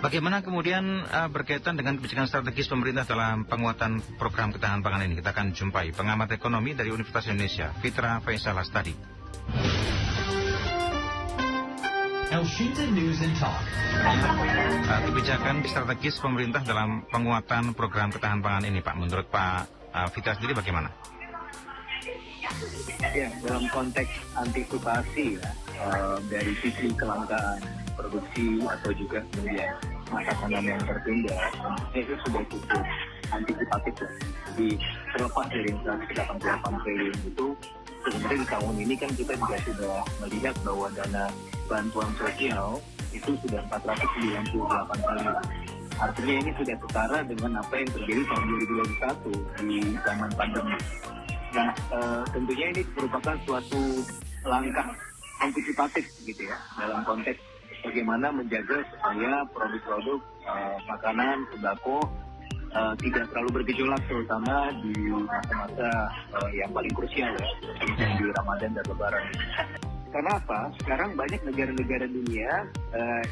Bagaimana kemudian berkaitan dengan kebijakan strategis pemerintah dalam penguatan program ketahanan pangan ini? Kita akan jumpai pengamat ekonomi dari Universitas Indonesia, Fitra Faisal Lastari. News and Talk. Kebijakan strategis pemerintah dalam penguatan program ketahanan pangan ini, Pak, menurut Pak Fitra sendiri bagaimana? Ya, dalam konteks antisipasi ya, dari sisi kelangkaan produksi atau juga kemudian masa tanam yang tertunda, itu sudah cukup antisipatif ya. Jadi terlepas dari inflasi 88 triliun itu, sebenarnya di tahun ini kan kita juga sudah melihat bahwa dana bantuan sosial itu sudah 498 triliun. Artinya ini sudah setara dengan apa yang terjadi tahun 2021 di zaman pandemi. Nah, tentunya ini merupakan suatu langkah antisipatif gitu ya, dalam konteks bagaimana menjaga supaya produk-produk makanan, sembako tidak terlalu bergejolak, terutama di masa-masa yang paling krusial ya, di Ramadan dan Lebaran. Karena apa? Sekarang banyak negara-negara dunia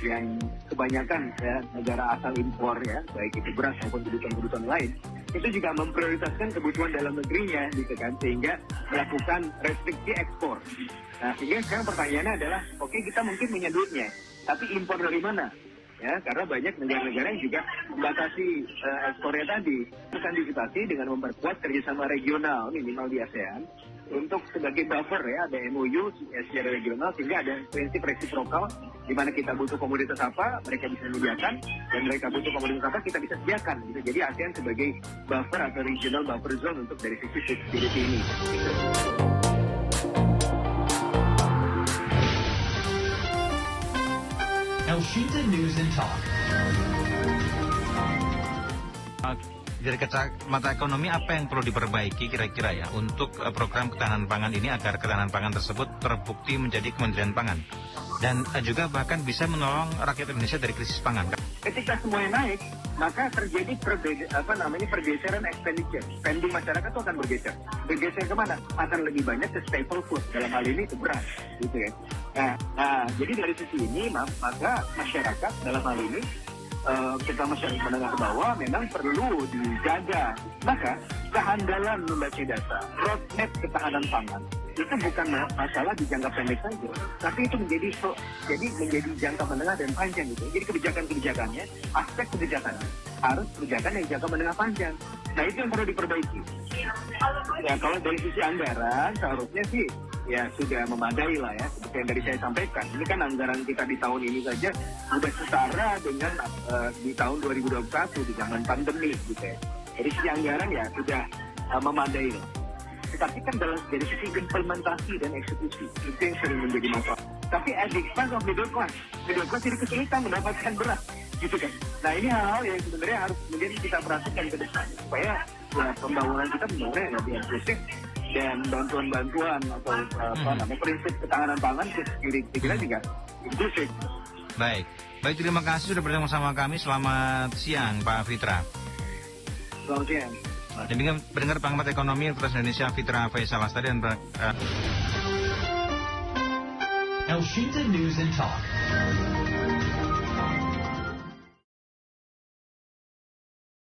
yang kebanyakan ya, negara asal impor ya, baik itu beras maupun kebutuhan-kebutuhan lain, itu juga memprioritaskan kebutuhan dalam negerinya, gitu kan, sehingga melakukan restriksi ekspor. Nah, sehingga sekarang pertanyaannya adalah, oke, kita mungkin punya duitnya, tapi impor dari mana? Ya, karena banyak negara-negara yang juga membatasi ekspornya tadi. Terus antisipasi dengan memperkuat kerjasama regional minimal di ASEAN untuk sebagai buffer ya, ada MOU secara regional sehingga ada prinsip resiprokal di mana kita butuh komoditas apa mereka bisa menyediakan dan mereka butuh komoditas apa kita bisa sediakan gitu. Jadi ASEAN sebagai buffer atau regional buffer zone untuk dari sisi security ini gitu. News and Talk. Dari kacamata ekonomi, apa yang perlu diperbaiki kira-kira ya untuk program ketahanan pangan ini agar ketahanan pangan tersebut terbukti menjadi Kementerian Pangan dan juga bahkan bisa menolong rakyat Indonesia dari krisis pangan? Ketika semuanya naik, maka terjadi pergeseran expenditure. Spending masyarakat itu akan bergeser. Bergeser kemana? Akan lebih banyak ke staple food, dalam hal ini ke beras, gitu ya. Nah, jadi dari sisi ini, maka masyarakat dalam hal ini, kita masyarakat menengah ke bawah memang perlu dijaga. Maka kehandalan membaca data, roadmap ketahanan pangan itu bukan masalah di jangka pendek saja, tapi itu menjadi jangka menengah dan panjang gitu. Jadi kebijakannya, aspek kebijakannya harus kebijakan yang jangka menengah panjang. Nah, itu yang perlu diperbaiki. Ya, kalau dari sisi anggaran seharusnya sih ya sudah memadai lah ya, seperti yang dari saya sampaikan. Ini kan anggaran kita di tahun ini saja sudah setara dengan di tahun 2021 di zaman pandemi gitu ya. Dari sisi anggaran ya sudah memadai lah. Tetapi kan dari sisi implementasi dan eksekusi itu yang sering menjadi masalah. Tapi at the expense of middle class jadi kesulitan mendapatkan beras gitu kan. Nah, ini hal-hal yang sebenarnya harus menjadi kita perhatikan ke depan supaya ya pembangunan kita lebih inklusif dan bantuan-bantuan atau prinsip ketahanan pangan kita juga inklusif. Baik, terima kasih sudah bergabung sama kami. Selamat siang, Pak Fitra. Selamat siang. Demikian pendengar pengamat ekonomi Universitas Indonesia, Fitra Faisal Lastari dan News and Talk.